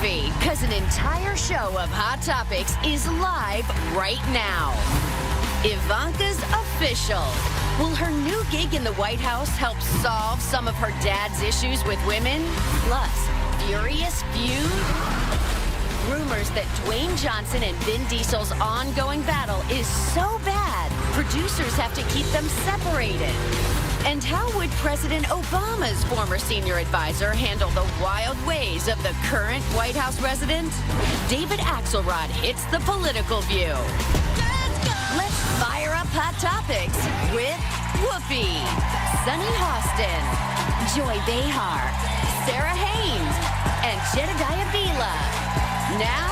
Woofy, because an entire show of Hot Topics is live right now. Ivanka's official. Will her new gig in the White House help solve some of her dad's issues with women? Plus, furious feud? Rumors that Dwayne Johnson and Vin Diesel's ongoing battle is so bad, producers have to keep them separated. And how would President Obama's former senior advisor handle the wild ways of the current White House resident? David Axelrod hits the political view. Let's fire up Hot Topics with Woofy, Sunny Hostin, Joy Behar, Sarah Haynes, and Jedediah Bila. Now,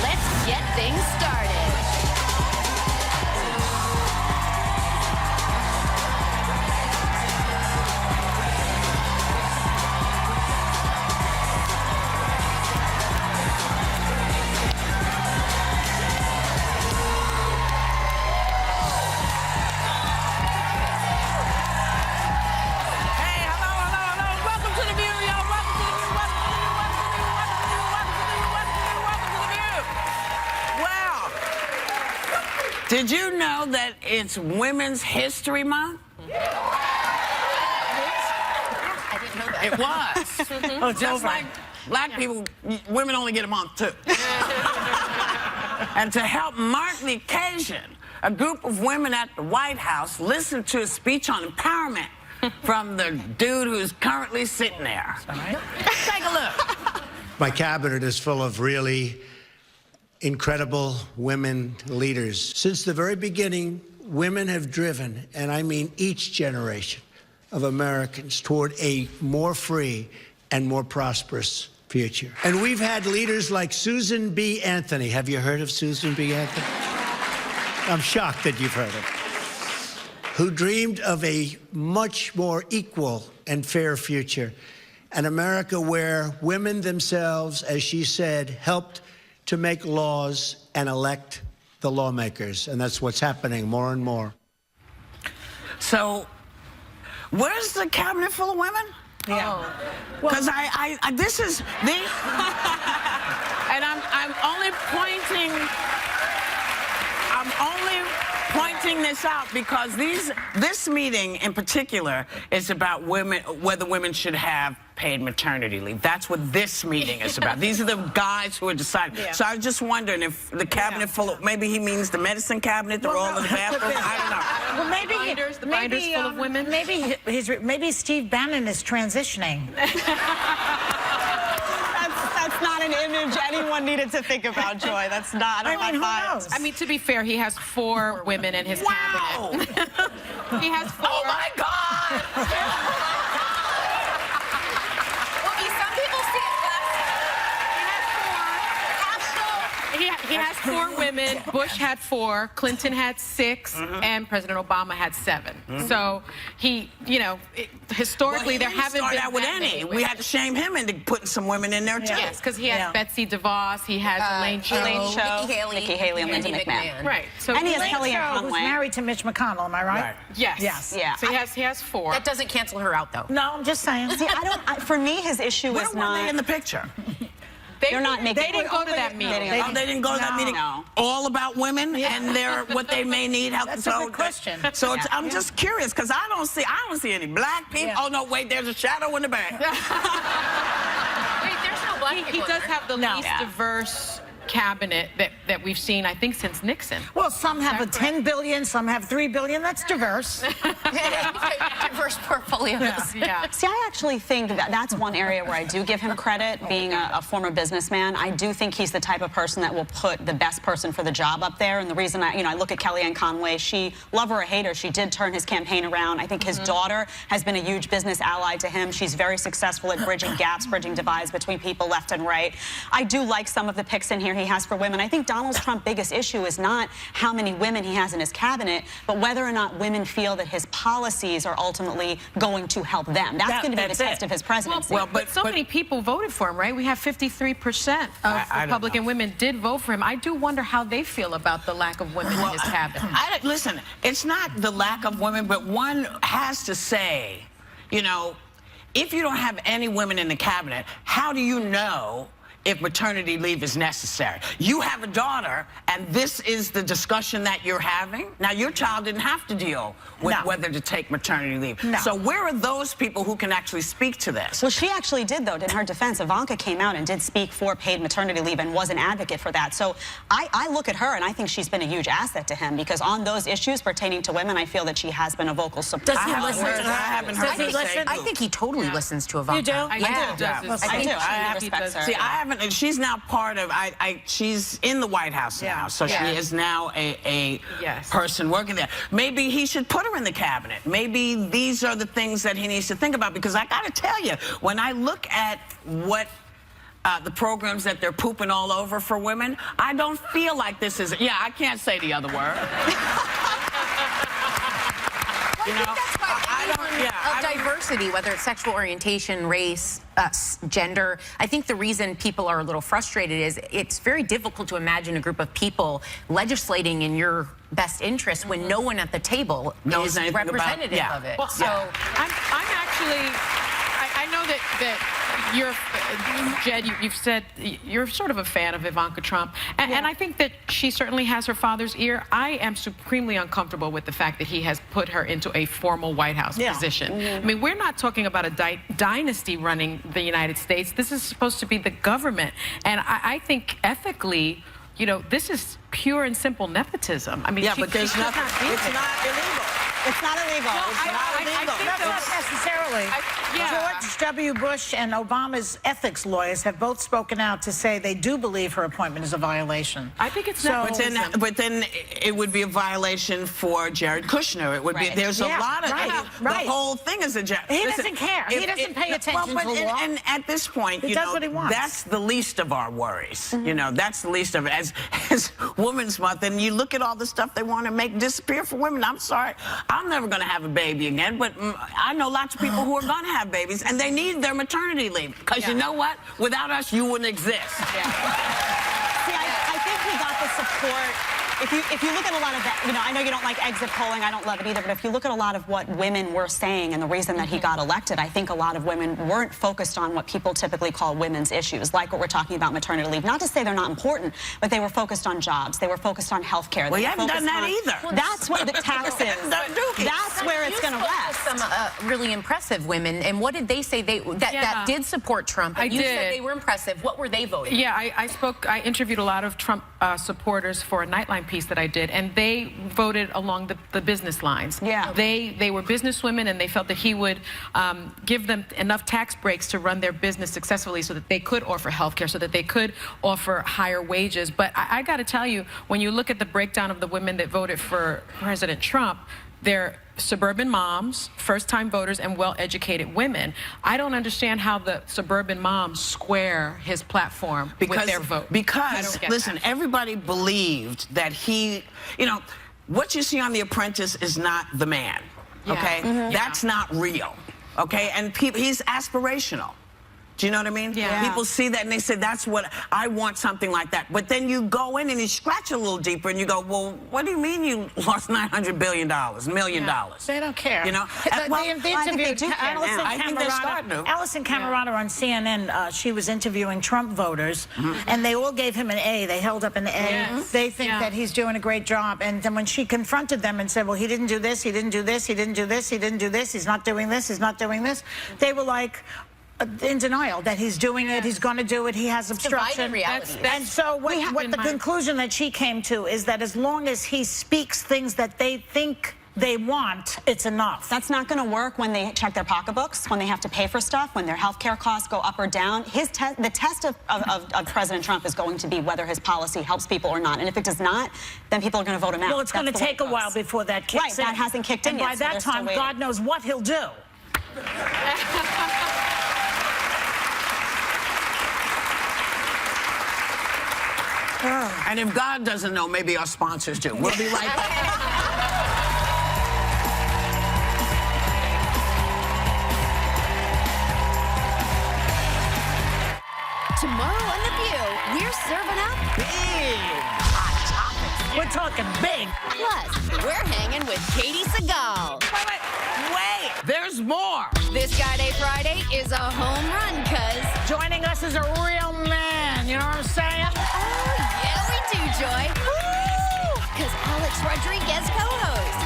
let's get things started. Did you know that it's Women's History Month? I didn't know that. It was. Oh, it's Just over. like black people, women only get a month too. And to help mark the occasion, a group of women at the White House listened to a speech on empowerment from the dude who's currently sitting there. Take a look. My cabinet is full of really incredible women leaders. Since the very beginning, women have driven, and I mean each generation of Americans, toward a more free and more prosperous future. And we've had leaders like Susan B. Anthony. Have you heard of Susan B. Anthony? I'm shocked that you've heard of her. Who dreamed of a much more equal and fair future. An America where women themselves, as she said, helped to make laws and elect the lawmakers. And that's what's happening more and more. So, where's the cabinet full of women? Yeah. Because this is the, and I'm only pointing this out because this meeting in particular is about women, whether women should have paid maternity leave. That's what this meeting is about. These are the guys who are deciding. Yeah. So I was just wondering if the cabinet full of, maybe he means the medicine cabinet, they're all in the bathroom. I don't know. Well, maybe the binders full of women. Maybe Steve Bannon is transitioning. That's not an image anyone needed to think about, Joy. That's not. I mean, who knows? I mean, to be fair, he has 4 women in his cabinet. He has 4. Oh my God! Some people see it He has 4 women. Bush had 4, Clinton had 6, and President Obama had 7. So he, you know, historically there haven't been that with that any. many We had to shame him into putting some women in there too. Yes, because he has Betsy DeVos, he has Elaine Chao. Nikki Haley, and Linda McMahon. Right. So And he has Elaine Kellyanne Chao, who's Conway. married to Mitch McConnell, am I right? Yes. Yes. Yeah. So he has 4. That doesn't cancel her out, though. No, I'm just saying. See, for me, his issue Where is were they in not. the picture? They're not making. They didn't go to that meeting. Oh, they didn't go to that meeting? No. All about women and what they may need help. That's a good question. So I'm just curious because I don't see any black people. Yeah. Oh no, wait, there's a shadow in the back. Wait, there's no black He people. does have the least diverse cabinet that we've seen, I think, since Nixon. Well, some have 10 billion, some have 3 billion. That's diverse. Diverse portfolios. Yeah. See, I actually think that's one area where I do give him credit, being a former businessman. I do think he's the type of person that will put the best person for the job up there. And the reason I look at Kellyanne Conway, she, love her or hate her, she did turn his campaign around. I think his daughter has been a huge business ally to him. She's very successful at bridging gaps, bridging divides between people left and right. I do like some of the picks in here he has for women. I think Donald Trump's biggest issue is not how many women he has in his cabinet, but whether or not women feel that his policies are ultimately going to help them. That's going to be the test of his presidency. Well, but so many people voted for him, right? We have 53% of Republican women did vote for him. I do wonder how they feel about the lack of women in his cabinet. Listen, it's not the lack of women, but one has to say, you know, if you don't have any women in the cabinet, how do you know if maternity leave is necessary. You have a daughter, and this is the discussion that you're having. Now, your child didn't have to deal with whether to take maternity leave. No. So where are those people who can actually speak to this? Well, she actually did, though. In her defense, Ivanka came out and did speak for paid maternity leave and was an advocate for that. So I look at her, and I think she's been a huge asset to him, because on those issues pertaining to women, I feel that she has been a vocal supporter. I haven't heard her say I think he totally listens to Ivanka. You do? I do. I respect her. See, I haven't, and she's now part of, she's in the White House now, so she is now a person working there. Maybe he should put her in the cabinet. Maybe these are the things that he needs to think about, because I gotta tell you, when I look at what the programs that they're pooping all over for women, I don't feel like this is, I can't say the other word. You know, Of diversity, whether it's sexual orientation, race, gender. I think the reason people are a little frustrated is it's very difficult to imagine a group of people legislating in your best interest when no one at the table is representative of it. Well, so I'm actually, I know that you're, Jed, you've said you're sort of a fan of Ivanka Trump, and I think that she certainly has her father's ear. I am supremely uncomfortable with the fact that he has put her into a formal White House position. I mean, we're not talking about a dynasty running the United States. This is supposed to be the government, and I think ethically, you know, this is pure and simple nepotism. I mean, but there's nothing. It's not illegal. It's not illegal. Not necessarily. George W. Bush and Obama's ethics lawyers have both spoken out to say they do believe her appointment is a violation. I think it's not. But then it would be a violation for Jared Kushner. It would be. There's a lot of the whole thing is a. He doesn't care. He doesn't pay attention to law. And at this point, he does what he wants. That's the least of our worries. You know, that's the least of it. As Women's Month, and you look at all the stuff they want to make disappear for women. I'm sorry, I'm never going to have a baby again, but I know lots of people who are going to have babies, and they need their maternity leave, because you know what? Without us, you wouldn't exist. See, I think he got the support. If you look at a lot of that, you know, I know you don't like exit polling, I don't love it either, but if you look at a lot of what women were saying and the reason that he got elected, I think a lot of women weren't focused on what people typically call women's issues, like what we're talking about, maternity leave. Not to say they're not important, but they were focused on jobs. They were focused on health care. Well, you haven't done that either. Well, that's what the taxes. That's where it's going to rest. Some really impressive women, and what did they say that did support Trump? You said they were impressive. What were they voting? Yeah, I interviewed a lot of Trump supporters for a Nightline piece that I did, and they voted along the business lines. Yeah. They were businesswomen, and they felt that he would give them enough tax breaks to run their business successfully so that they could offer health care, so that they could offer higher wages. But I got to tell you, when you look at the breakdown of the women that voted for President Trump, they're suburban moms, first-time voters, and well-educated women. I don't understand how the suburban moms square his platform with their vote. Because, listen, everybody believed that he, you know, what you see on The Apprentice is not the man, okay? That's not real, okay? And he's aspirational. Do you know what I mean? Yeah. People see that and they say, that's what, I want something like that. But then you go in and you scratch a little deeper and you go, well, what do you mean you lost $900 billion, $1 million? They don't care. You know? They interviewed Alison Camerata on CNN. She was interviewing Trump voters, and they all gave him an A. They held up an A. Yes. They think that he's doing a great job. And then when she confronted them and said, well, he didn't do this, he didn't do this, he didn't do this, he didn't do this, he's not doing this, he's not doing this, they were like, in denial that he's doing it, he's going to do it, he has obstruction. And so what the conclusion that she came to is that as long as he speaks things that they think they want, it's enough. That's not going to work when they check their pocketbooks, when they have to pay for stuff, when their health care costs go up or down. The test of President Trump is going to be whether his policy helps people or not. And if it does not, then people are going to vote him out. Well, it's going to take a while before that kicks in. Right, that hasn't kicked in yet. And by that time, God knows what he'll do. And if God doesn't know, maybe our sponsors do. We'll be right back. Tomorrow on The View, we're serving up big hot topics. We're talking big. Plus, we're hanging with Katie Seagal. Wait, there's more. This Guy Day Friday is a home run, cuz. Joining us is a real man, you know what I'm saying? Oh, yeah, we do, Joy. Because Alex Rodriguez co-hosts.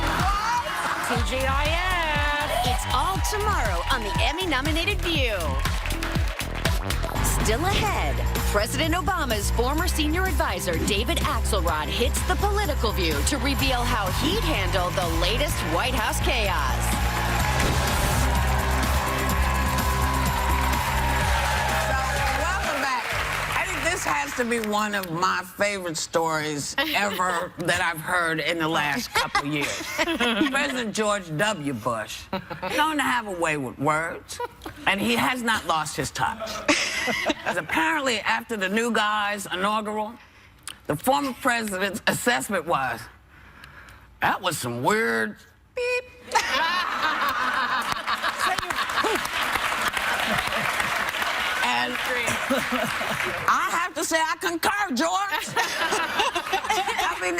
TGIF. It's all tomorrow on the Emmy-nominated View. Still ahead, President Obama's former senior advisor, David Axelrod, hits the Political View to reveal how he'd handle the latest White House chaos. Welcome back. I think this has to be one of my favorite stories ever that I've heard in the last couple years. President George W. Bush, known to have a way with words, and he has not lost his touch. As apparently after the new guy's inaugural, the former president's assessment was, that was some weird beep. And I have to say, I concur, George. I mean,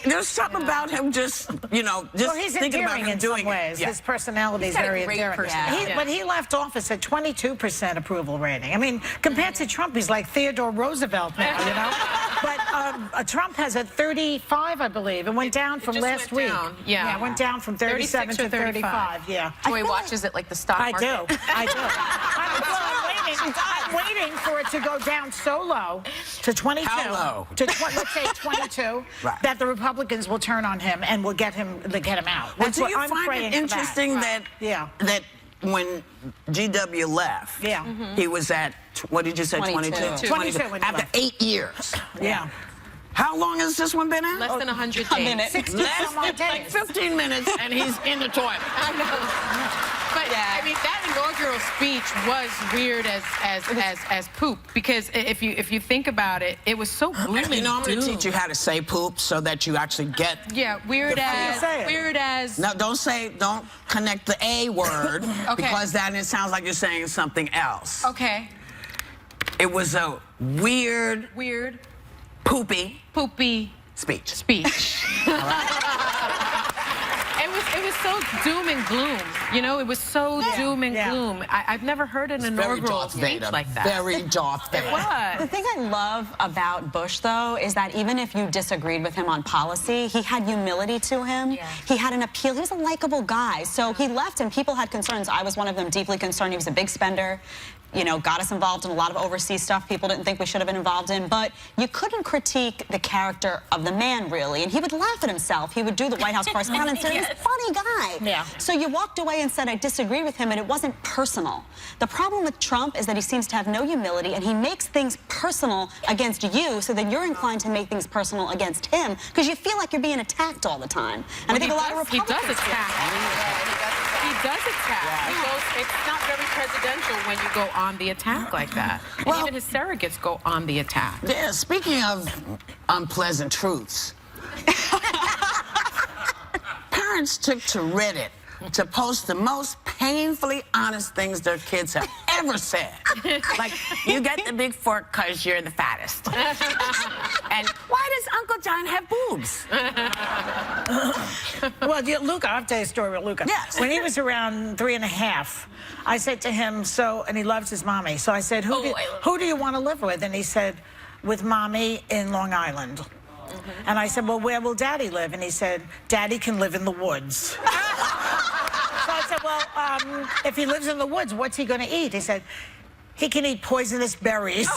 there's something about him just, you know, just he's thinking about endearing him in doing some ways. it. Yeah. His personality is He's got a very great endearing. personality. But he left office at 22% approval rating. I mean, compared to Trump, he's like Theodore Roosevelt now, you know? But Trump has a 35, I believe. It went down from last week. Down. Yeah. It went down from 37 to 35. Yeah. Joy watches it like the stock I market. do. I'm waiting for it to go down so low to 22. How low? To let's say 22. Right. That the Republicans will turn on him and will get him out. Well, That's do what you I'm find praying it for interesting that Yeah. that when GW left, Yeah. he was at, what did you say, 22. 22 when he After left. 8 years. Yeah. How long has this one been out? Less than 100 A days. minute. 60 Less some odd than like days. 15 minutes, and he's in the toilet. I know. But I mean, that inaugural speech was weird as poop, because if you think about it, it was so gloom and You know, I'm going to doom. teach you how to say poop so that you actually get. Yeah, weird as say it. weird as. No, don't connect the A word because then it sounds like you're saying something else. Okay. It was a weird, poopy Poopy speech. speech. It was so doom and gloom. You know, it was so doom and gloom. I've never heard an Very inaugural Darth speech Vader. like that. Very Darth Vader. It was. The thing I love about Bush, though, is that even if you disagreed with him on policy, he had humility to him. Yeah. He had an appeal. He was a likable guy. So he left, and people had concerns. I was one of them, deeply concerned. He was a big spender. You know, got us involved in a lot of overseas stuff people didn't think we should have been involved in. But you couldn't critique the character of the man, really. And he would laugh at himself. He would do the White House correspondence, and he was a funny guy. Yeah. So you walked away and said, I disagree with him, and it wasn't personal. The problem with Trump is that he seems to have no humility, and he makes things personal against you, so then you're inclined to make things personal against him, because you feel like you're being attacked all the time. And I think a lot of He Republicans... does attack. He does attack. He goes, it's not very presidential when you go on the attack like that. And Well- even his surrogates go on the attack. Yeah, speaking of unpleasant truths, parents took to Reddit to post the most painfully honest things their kids have ever said. Like, you get the big fork because you're the fattest. And why does Uncle John have boobs? Well, Luca, I'll tell you a story with Luca. Yes. When he was around 3.5, I said to him, and he loves his mommy. So I said, who do you want to live with? And he said, with mommy in Long Island. And I said, well, where will Daddy live? And he said, Daddy can live in the woods. So I said, well, if he lives in the woods, what's he going to eat? He said, he can eat poisonous berries.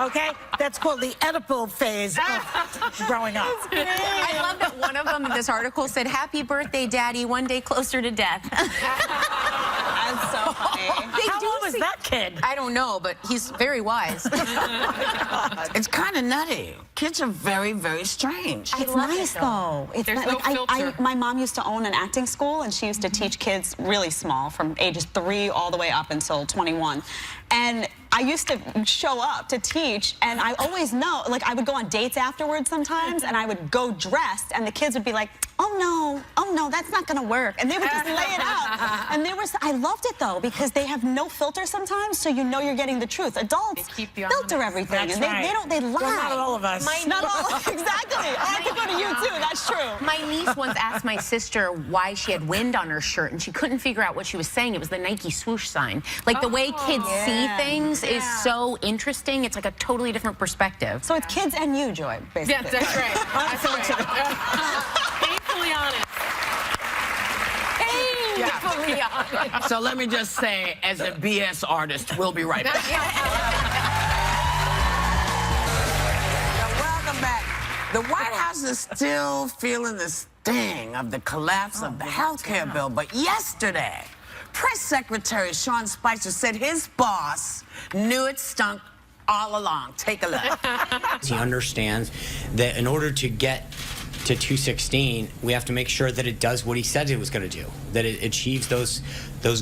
Okay? That's called the Oedipal phase of growing up. I love that one of them in this article said, "Happy birthday, Daddy, one day closer to death." That's so funny. How old was that kid? I don't know, but he's very wise. It's kind of nutty. Kids are very, very strange. It's nice, though. It's There's like, no filter. my mom used to own an acting school, and she used to teach kids really small, from ages 3 all the way up until 21. And I used to show up to teach, and I always know, like, I would go on dates afterwards sometimes, and I would go dressed, and the kids would be like, oh no, that's not gonna work. And they would just lay it out. And I loved it though, because they have no filter sometimes, so you know you're getting the truth. Adults filter everything, That's and right. they lie. Well, not all of us. Not all, exactly. I could go to you too, that's true. My niece once asked my sister why she had wind on her shirt, and she couldn't figure out what she was saying. It was the Nike swoosh sign. Like, the way kids see things is so interesting. It's like a totally different perspective. So it's kids and you, Joy, basically. Yes, that's right. That's right. Painfully honest. Painfully honest. So let me just say, as a BS artist, we'll be right back. Welcome back. The White House is still feeling the sting of the collapse of the health care bill, but yesterday, Press Secretary Sean Spicer said his boss knew it stunk all along. Take a look. He understands that in order to get to 216, we have to make sure that it does what he said it was going to do, that it achieves those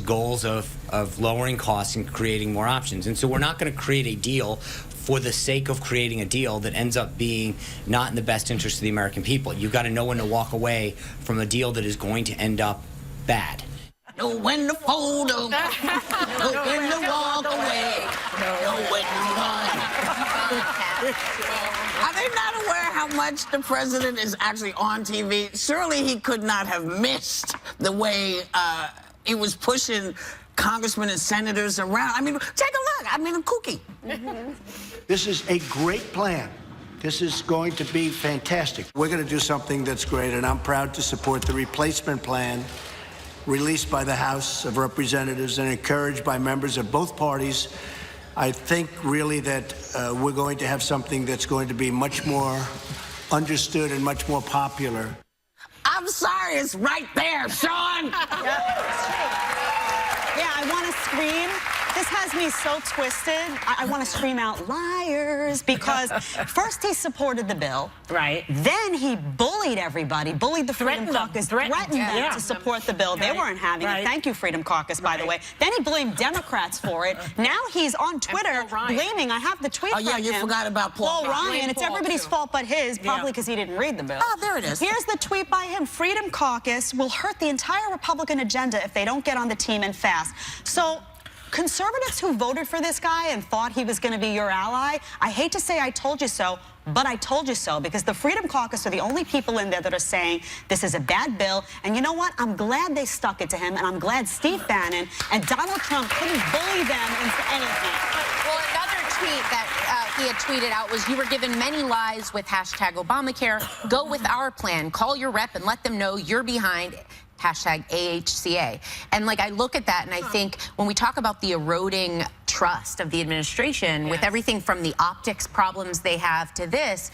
goals of lowering costs and creating more options. And so we're not going to create a deal for the sake of creating a deal that ends up being not in the best interest of the American people. You've got to know when to walk away from a deal that is going to end up bad. Know when to fold 'em, know when to walk away, know when to run. Are they not aware how much the president is actually on TV? Surely he could not have missed the way he was pushing congressmen and senators around. I mean, take a look. I mean, a kooky. This is a great plan. This is going to be fantastic. We're going to do something that's great, and I'm proud to support the replacement plan released by the House of Representatives and encouraged by members of both parties. I think really that we're going to have something that's going to be much more understood and much more popular. I'm sorry, it's right there, Sean. Yeah, I want to scream. This has me so twisted. I want to scream out, liars, because first he supported the bill. Right. Then he bullied everybody, bullied the Freedom Caucus, threatened them to support the bill. They weren't having it. Thank you, Freedom Caucus, by the way. Then he blamed Democrats for it. Now he's on Twitter blaming, I have the tweet from him. You forgot about Paul Ryan. It's everybody's fault but his, probably because he didn't read the bill. Oh, there it is. Here's the tweet by him. Freedom Caucus will hurt the entire Republican agenda if they don't get on the team and fast. So conservatives who voted for this guy and thought he was going to be your ally, I hate to say I told you so, but I told you so, because the Freedom Caucus are the only people in there that are saying this is a bad bill. And you know what? I'm glad they stuck it to him, and I'm glad Steve Bannon and Donald Trump couldn't bully them into anything. Well, another tweet that he had tweeted out was, you were given many lies with hashtag Obamacare. Go with our plan. Call your rep and let them know you're behind hashtag AHCA. And like, I look at that and I think when we talk about the eroding trust of the administration with everything from the optics problems they have to this,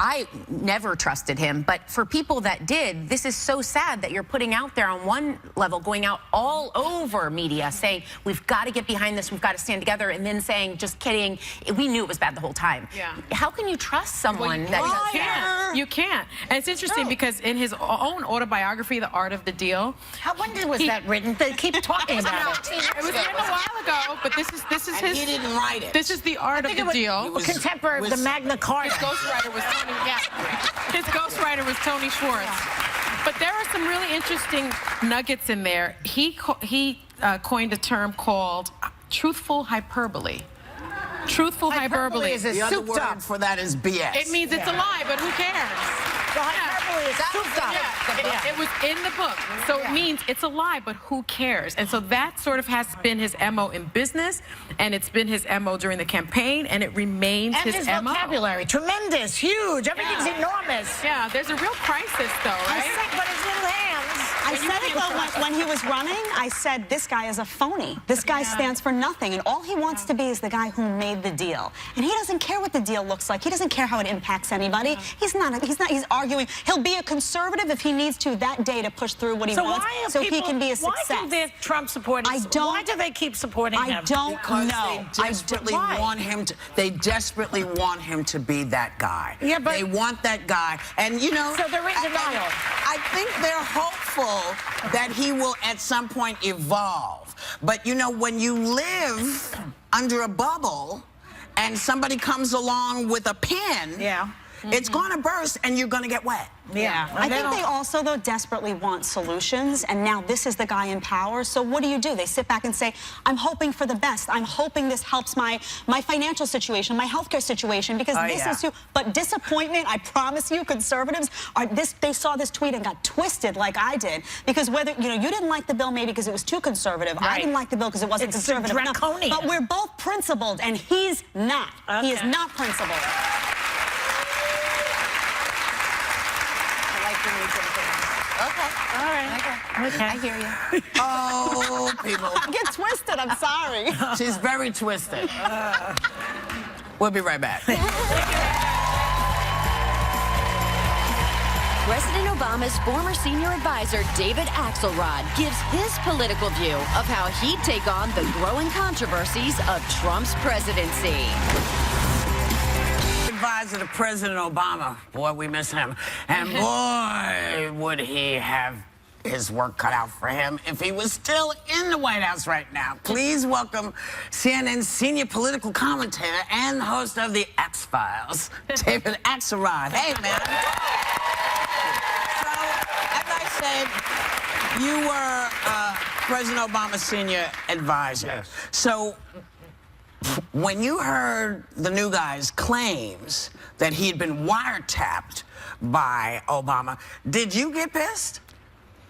I never trusted him, but for people that did, this is so sad that you're putting out there on one level, going out all over media, saying, we've got to get behind this, we've got to stand together, and then saying, just kidding, we knew it was bad the whole time. Yeah. How can you trust someone that does that? You can't. And it's interesting because in his own autobiography, The Art of the Deal, When was that written? They keep talking about it. it was written a while ago, but this is And his. he didn't write it. This is The Art of the Deal. Contemporary of the Magna Carta. His ghostwriter was Tony. His ghostwriter was Tony Schwartz. But there are some really interesting nuggets in there. He coined a term called truthful hyperbole. Truthful hyperbole. Is a The other souped word up. for that is BS. It means it's a lie, but who cares? The hyperbole is souped up. It was in the book. So it means it's a lie, but who cares? And so that sort of has been his MO in business, and it's been his MO during the campaign, and it remains And his his MO. vocabulary, tremendous, huge, everything's enormous. Yeah, there's a real crisis, though, right? But his little hands. I said it though when he was running. I said, this guy is a phony. This guy stands for nothing, and all he wants to be is the guy who made the deal. And he doesn't care what the deal looks like. He doesn't care how it impacts anybody. He's arguing. He'll be a conservative if he needs to that day to push through what he wants, so he can be a success. Why do the Trump supporters? Why do they keep supporting him? I don't know. They desperately want him to. They desperately want him to be that guy. Yeah, but they want that guy, and you know. So they're in denial. I think they're hopeful that he will at some point evolve. But you know, when you live under a bubble, and somebody comes along with a pen, It's going to burst, and you're going to get wet. Yeah. I think they also, though, desperately want solutions, and now this is the guy in power. So what do? They sit back and say, I'm hoping for the best. I'm hoping this helps my financial situation, my healthcare situation, because this is too. But disappointment, I promise you, conservatives they saw this tweet and got twisted like I did, because whether you didn't like the bill maybe because it was too conservative. Right. I didn't like the bill because it wasn't conservative enough. Draconian. But we're both principled, and he's not. Okay. He is not principled. Okay. All right. Okay. I hear you. Oh, people. Get twisted, I'm sorry. She's very twisted. We'll be right back. President Obama's former senior advisor, David Axelrod, gives his political view of how he'd take on the growing controversies of Trump's presidency. Advisor to President Obama. Boy, we miss him. And boy, would he have his work cut out for him if he was still in the White House right now. Please welcome CNN's senior political commentator and host of the X-Files, David Axelrod. Hey, man. So, as I said, you were President Obama's senior advisor. Yes. So, when you heard the new guy's claims that he had been wiretapped by Obama, did you get pissed?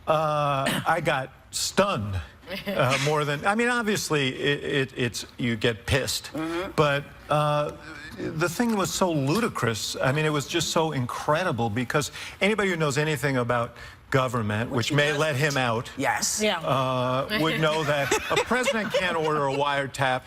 I got stunned more than, I mean, obviously it's you get pissed, but the thing was so ludicrous. I mean, it was just so incredible, because anybody who knows anything about government, which may let him out, Yes. would know that a president can't order a wiretap.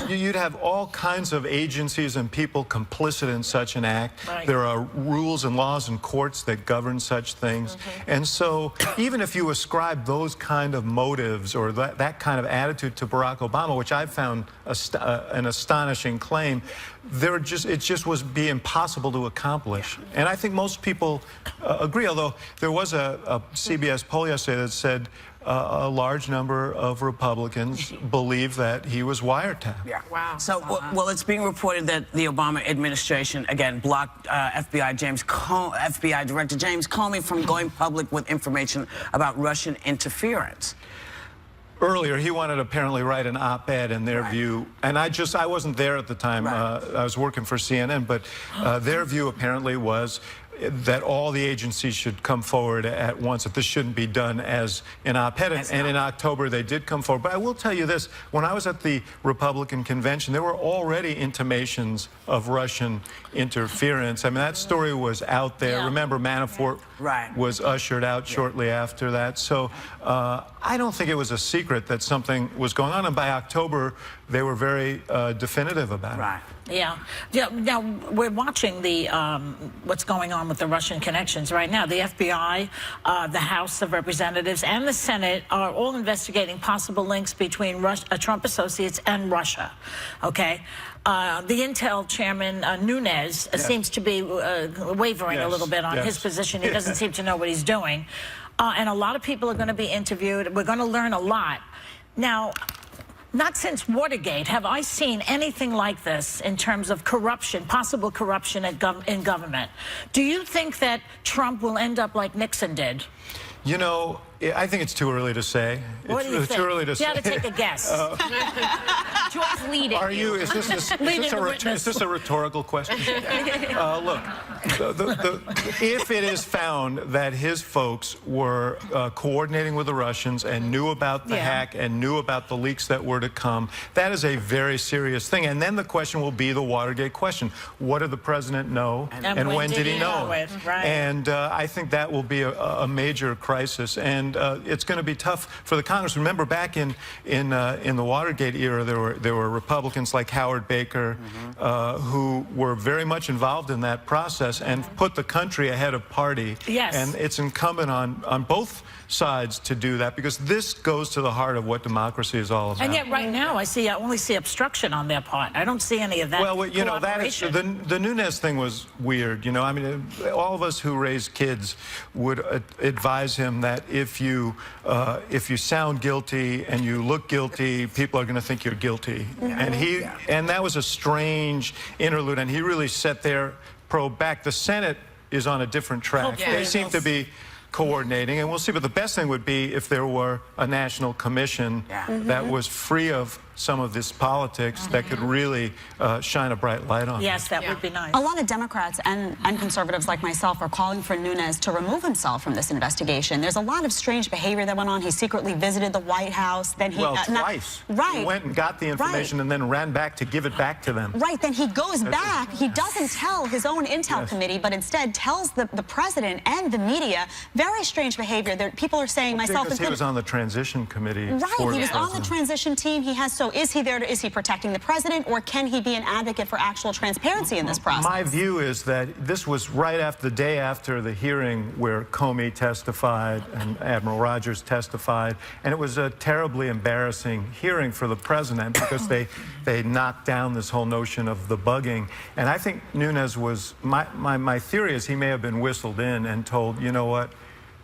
You'd have all kinds of agencies and people complicit in such an act. Right. There are rules and laws and courts that govern such things. And so even if you ascribe those kind of motives or that kind of attitude to Barack Obama, which I found an astonishing claim, it just was be impossible to accomplish. And I think most people agree, although there was a CBS poll yesterday that said a large number of Republicans believe that he was wiretapped. Yeah. Wow. So, well, it's being reported that the Obama administration, again, blocked FBI Director James Comey from going public with information about Russian interference. Earlier, he wanted to apparently write an op-ed in their view, and I wasn't there at the time. I was working for CNN, but their view apparently was that all the agencies should come forward at once, that this shouldn't be done as an op-ed. And in October, they did come forward. But I will tell you this, when I was at the Republican convention, there were already intimations of Russian interference. I mean, that story was out there. Remember, Manafort was ushered out shortly after that. So I don't think it was a secret that something was going on. And by October, they were very definitive about it. Yeah. Now, we're watching the what's going on with the Russian connections right now. The FBI, the House of Representatives, and the Senate are all investigating possible links between Trump associates and Russia. Okay? The Intel chairman, Nunes, seems to be wavering a little bit on his position. He doesn't seem to know what he's doing. And a lot of people are going to be interviewed. We're going to learn a lot. Now, not since Watergate have I seen anything like this in terms of corruption, possible corruption in government. Do you think that Trump will end up like Nixon did? You know, I think it's too early to say. What do you think? Too early to say. You got to take a guess. Joy's leading. Are you? Is this a rhetorical question? Look, if it is found that his folks were coordinating with the Russians and knew about the hack and knew about the leaks that were to come, that is a very serious thing. And then the question will be the Watergate question: what did the president know, and when did he know it? Right. And I think that will be a major crisis. And it's going to be tough for the Congress. Remember, back in the Watergate era, there were Republicans like Howard Baker who were very much involved in that process and put the country ahead of party. Yes. And it's incumbent on both sides to do that, because this goes to the heart of what democracy is all about. And yet, right now, I only see obstruction on their part. I don't see any of that. Well, you know, that is the Nunes thing was weird. You know, I mean, all of us who raise kids would advise him that if you sound guilty and you look guilty, people are going to think you're guilty. And that was a strange interlude. And he really sat there probe back. The Senate is on a different track. They seem to be coordinating, and we'll see. But the best thing would be if there were a national commission that was free of some of this politics that could really shine a bright light on. Yes, that would be nice. A lot of Democrats and conservatives like myself are calling for Nunes to remove himself from this investigation. There's a lot of strange behavior that went on. He secretly visited the White House. Then he twice. Right. He went and got the information and then ran back to give it back to them. Right. Then he goes back. He doesn't tell his own intel committee, but instead tells the president and the media. Very strange behavior. There, people are saying, myself because he was on the transition committee. Right. He was on the transition team. He has. So is he there? Is he protecting the president, or can he be an advocate for actual transparency in this process? My view is that this was right after the day after the hearing where Comey testified and Admiral Rogers testified, and it was a terribly embarrassing hearing for the president because they knocked down this whole notion of the bugging. And I think Nunes was, my theory is he may have been whistled in and told, you know what,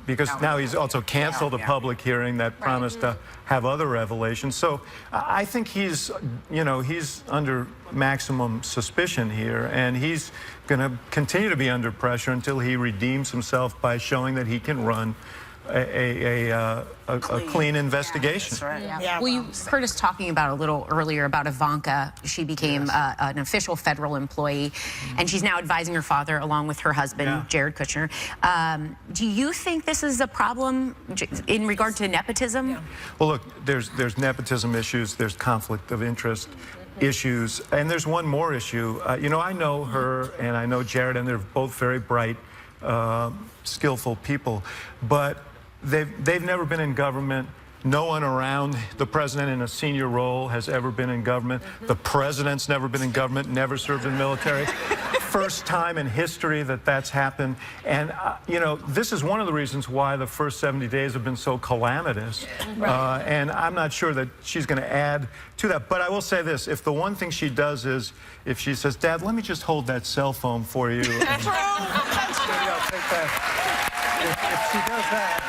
because now he's also canceled a public hearing that promised to have other revelations. So I think he's, he's under maximum suspicion here, and he's going to continue to be under pressure until he redeems himself by showing that he can run a clean investigation. Well, you heard us talking about a little earlier about Ivanka. She became an official federal employee, and she's now advising her father along with her husband, Jared Kushner. Do you think this is a problem in regard to nepotism? Well, look, there's nepotism issues, there's conflict of interest issues, and there's one more issue. I know her and I know Jared, and they're both very bright, skillful people, but they've never been in government. No one around the president in a senior role has ever been in government. The president's never been in government, never served in the military. First time in history that that's happened. And, this is one of the reasons why the first 70 days have been so calamitous. And I'm not sure that she's going to add to that. But I will say this, if the one thing she does is, if she says, Dad, let me just hold that cell phone for you. That's right. Maybe I'll take that. If she does that,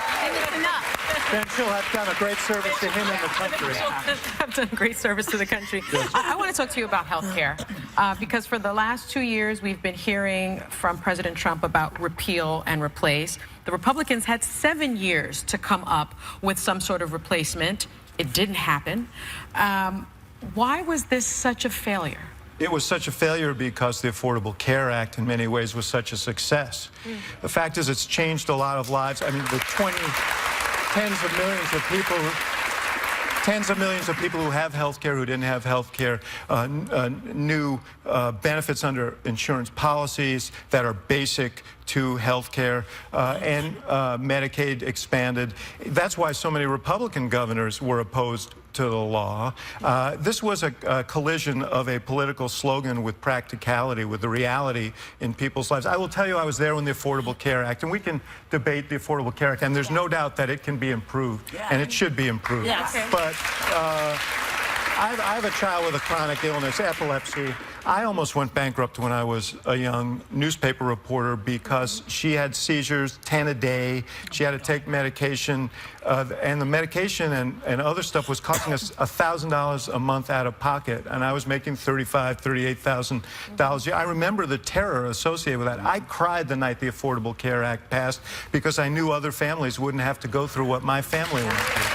then she'll have done a great service to him and the country. Have done great service to the country. I want to talk to you about health care, because for the last 2 years, we've been hearing from President Trump about repeal and replace. The Republicans had 7 years to come up with some sort of replacement. It didn't happen. Why was this such a failure? It was such a failure because the Affordable Care Act in many ways was such a success. The fact is it's changed a lot of lives. I mean, the tens of millions of people who have health care, who didn't have health care, new benefits under insurance policies that are basic to health care, and Medicaid expanded. That's why so many Republican governors were opposed to the law. This was a collision of a political slogan with practicality, with the reality in people's lives. I will tell you, I was there when the Affordable Care Act, and we can debate the Affordable Care Act, and there's no doubt that it can be improved, and it should be improved. But I have a child with a chronic illness, epilepsy. I almost went bankrupt when I was a young newspaper reporter because she had seizures, 10 a day. She had to take medication, and the medication and other stuff was costing us $1,000 a month out of pocket, and I was making $35,000, $38,000. I remember the terror associated with that. I cried the night the Affordable Care Act passed because I knew other families wouldn't have to go through what my family went through.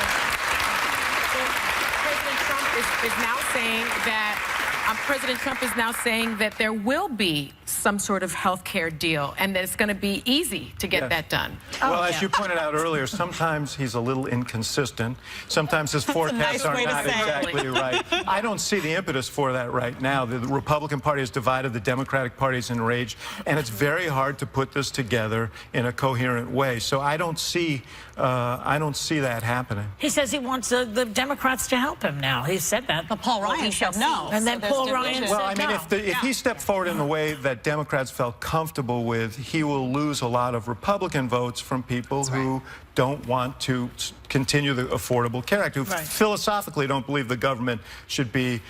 President Trump is now saying that there will be some sort of health care deal and that it's going to be easy to get that done. Well, as you pointed out earlier, sometimes he's a little inconsistent. Sometimes his forecasts are not exactly right. I don't see the impetus for that right now. The Republican Party is divided, the Democratic Party is enraged, and it's very hard to put this together in a coherent way. So I don't see that happening. He says he wants the Democrats to help him now. He said that. But Paul Ryan said no. And then Paul Ryan said no. Well, I mean, if he stepped forward in the way that Democrats felt comfortable with, he will lose a lot of Republican votes from people who don't want to continue the Affordable Care Act, who philosophically don't believe the government should be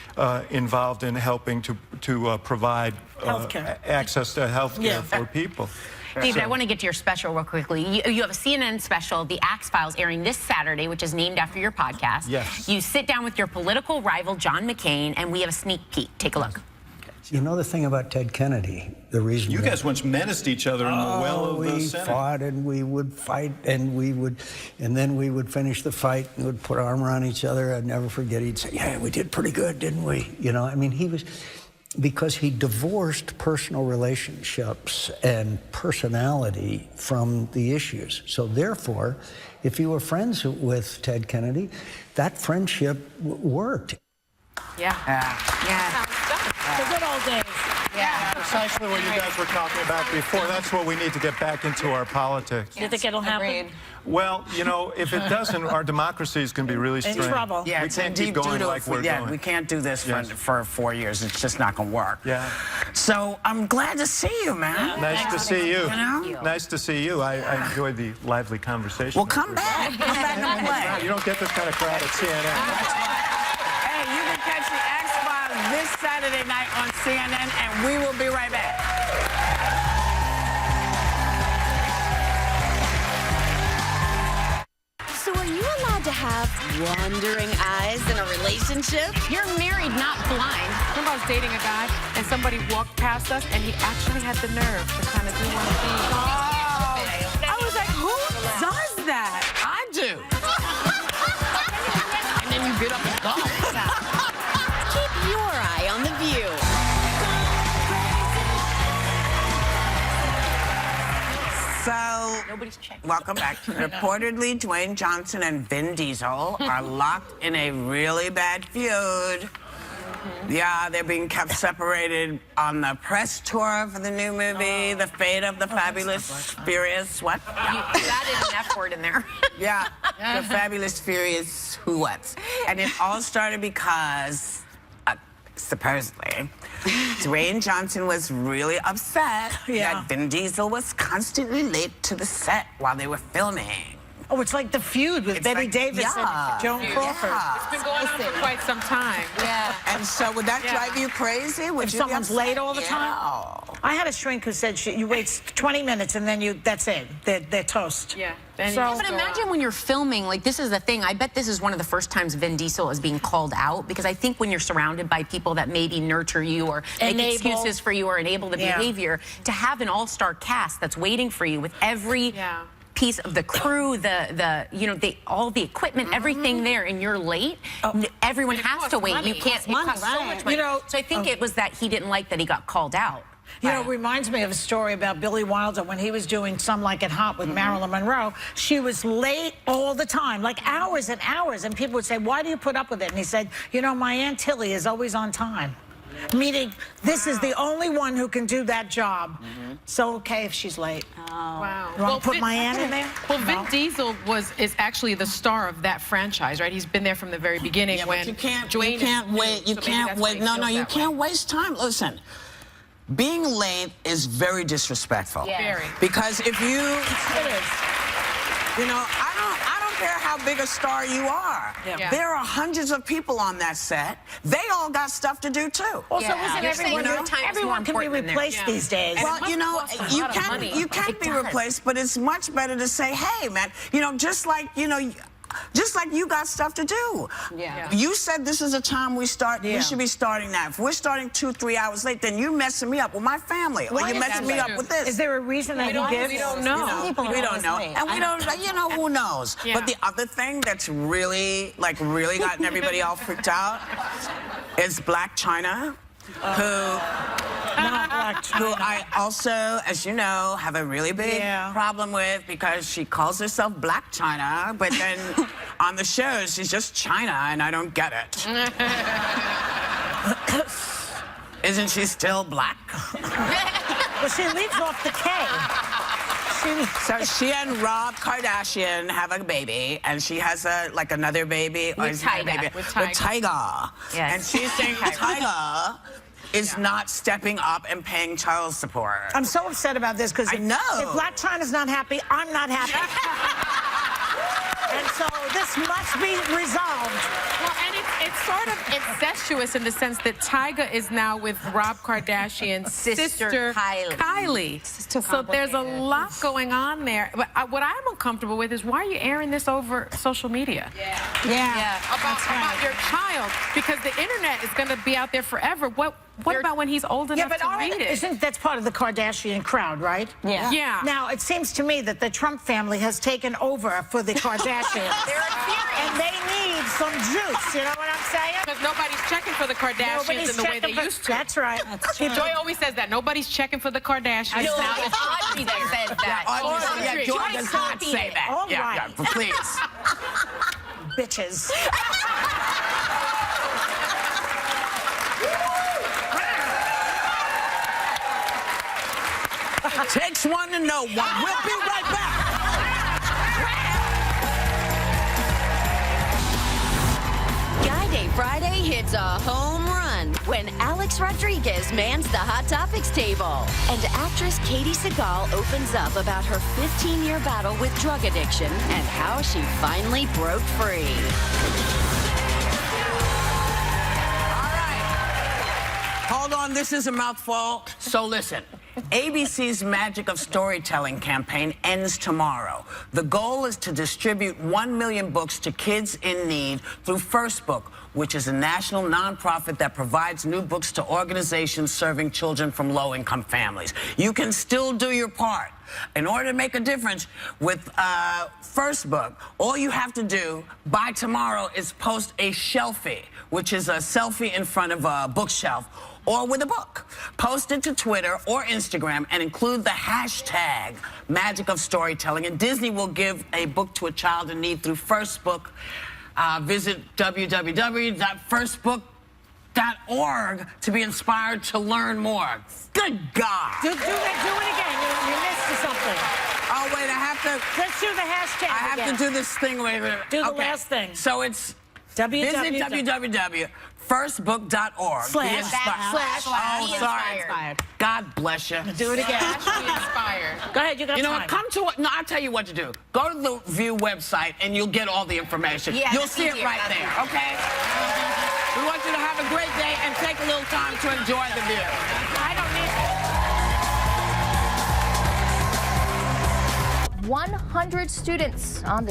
involved in helping to provide access to health care for people. David, I want to get to your special real quickly. You have a CNN special, The Axe Files, airing this Saturday, which is named after your podcast. Yes. You sit down with your political rival, John McCain, and we have a sneak peek. Take a look. You know the thing about Ted Kennedy, the reason You guys once menaced each other in the well of the Senate. We fought and we would fight and then we would finish the fight and would put arm around each other. I'd never forget. He'd say, "Yeah, we did pretty good, didn't we?" You know, I mean, because he divorced personal relationships and personality from the issues. So therefore, if you were friends with Ted Kennedy, that friendship worked. Yeah. The good old days. Yeah, precisely what you guys were talking about before. That's what we need to get back into our politics. You think it'll happen? Well, you know, if it doesn't, our democracies can be really strained. In trouble. Yeah, we it's can't in keep deep going doo-doo like we're going. we can't do this for 4 years. It's just not going to work. Yeah. So I'm glad to see you, man. Nice to see you. You know? Nice to see you. I enjoyed the lively conversation. Well, come back. Come back and play. You don't get this kind of crowd at CNN. Hey, you can catch the X-Files this Saturday night on CNN, and we will be right back. So are you allowed to have wandering eyes in a relationship? You're married, not blind. Remember I was dating a guy and somebody walked past us and he actually had the nerve to kind of do one of these. I was like, who does that? I do. And then you get up and go. Keep your eye on The View. So, Nobody's checking. welcome back. Reportedly, Dwayne Johnson and Vin Diesel are locked in a really bad feud. Yeah, they're being kept separated on the press tour for the new movie, The Fate of the Fabulous Furious, what? You added an F word in there. Yeah, The Fabulous Furious Who-Whats. And it all started because, supposedly, Dwayne Johnson was really upset that Vin Diesel was constantly late to the set while they were filming. Oh, it's like the feud with Betty Davis and Joan Crawford. It's been going on for quite some time. Yeah. And so would that drive you crazy? Would If you someone's be upset? late all the time? I had a shrink who said you wait 20 minutes and then that's it. They're toast. Yeah. Then So- you But imagine when you're filming, like this is the thing, I bet this is one of the first times Vin Diesel is being called out, because I think when you're surrounded by people that maybe nurture you or make excuses for you or enable the behavior, to have an all-star cast that's waiting for you with every piece of the crew, all the equipment, everything there, and you're late, everyone has to wait. money. You can't, it costs so much money. You know, so I think it was that he didn't like that he got called out. You know, it reminds me of a story about Billy Wilder when he was doing Some Like It Hot with Marilyn Monroe. She was late all the time, like hours and hours, and people would say, "Why do you put up with it?" And he said, "You know, my Aunt Tilly is always on time." Meaning, this is the only one who can do that job. So okay if she's late. Wow. You want to put my aunt in there? Well, Vin Diesel is actually the star of that franchise, right? He's been there from the very beginning. Yeah, when but you can't Dwayne wait. You can't wait. No, you can't waste time. Listen, being late is very disrespectful. Yeah. Very. Because if you, you know, I don't care how big a star you are. Yeah. There are hundreds of people on that set. They all got stuff to do too. Also, isn't You're saying everyone, your time is more everyone can be important than theirs. replaced these days? Well, you know, you can't be replaced, but it's much better to say, hey, man, you know, just like you got stuff to do. Yeah. You said this is a time we should be starting now. If we're starting 2-3 hours late, then you're messing me up with my family. Or you're messing me up with this. Is there a reason that he gives? We don't know. We don't know. And we don't, you know, who knows? Yeah. But the other thing that's really gotten everybody all freaked out is Black China, who I also, as you know, have a really big problem with, because she calls herself Black China, but then on the show she's just China, and I don't get it. Isn't she still black? Well, she leaves off the K. So she and Rob Kardashian have a baby, and she has another baby. With Tyga. With Tyga. Yes. And she's saying Tyga is not stepping up and paying child support. I'm so upset about this because if Black China's not happy, I'm not happy. And so this must be resolved. Well, and it's sort of incestuous in the sense that Tyga is now with Rob Kardashian's sister Kylie. So there's a lot going on there. But what I'm uncomfortable with is, why are you airing this over social media? About your child, because the internet is going to be out there forever. What about when he's old enough to read it? Isn't that's part of the Kardashian crowd, right? Yeah. Now, it seems to me that the Trump family has taken over for the Kardashians. And they need some juice, you know what I'm saying? Because nobody's checking for the Kardashians in the way they used to. That's right. Joy always says that. Nobody's checking for the Kardashians. No, it's Audrey that says that. Joy does not say that. All right. Please. Bitches. Takes one to know one. We'll be right back. Guy Day Friday hits a home run when Alex Rodriguez mans the Hot Topics table. And actress Katie Seagal opens up about her 15-year battle with drug addiction and how she finally broke free. Hold on, this is a mouthful. So listen, ABC's Magic of Storytelling campaign ends tomorrow. The goal is to distribute 1 million books to kids in need through First Book, which is a national nonprofit that provides new books to organizations serving children from low-income families. You can still do your part. In order to make a difference with First Book, all you have to do by tomorrow is post a shelfie, which is a selfie in front of a bookshelf, or with a book. Post it to Twitter or Instagram and include the hashtag Magic of Storytelling, and Disney will give a book to a child in need through First Book. Visit www.firstbook.org to be inspired to learn more. Good God. Do it again. You missed something. Oh, wait, I have to... Let's do the hashtag I have again. to do this thing. Wait. Do the last thing. So it's... Visit www.firstbook.org. Slash. Oh, sorry. God bless you. Do it again. Be inspired. Go ahead, you got You know time. what? Come to... No, I'll tell you what to do. Go to the View website, and you'll get all the information. Yeah, You'll it's see it easier right that there, way. okay? We want you to have a great day and take a little time to enjoy the view. I don't need it. 100 students on the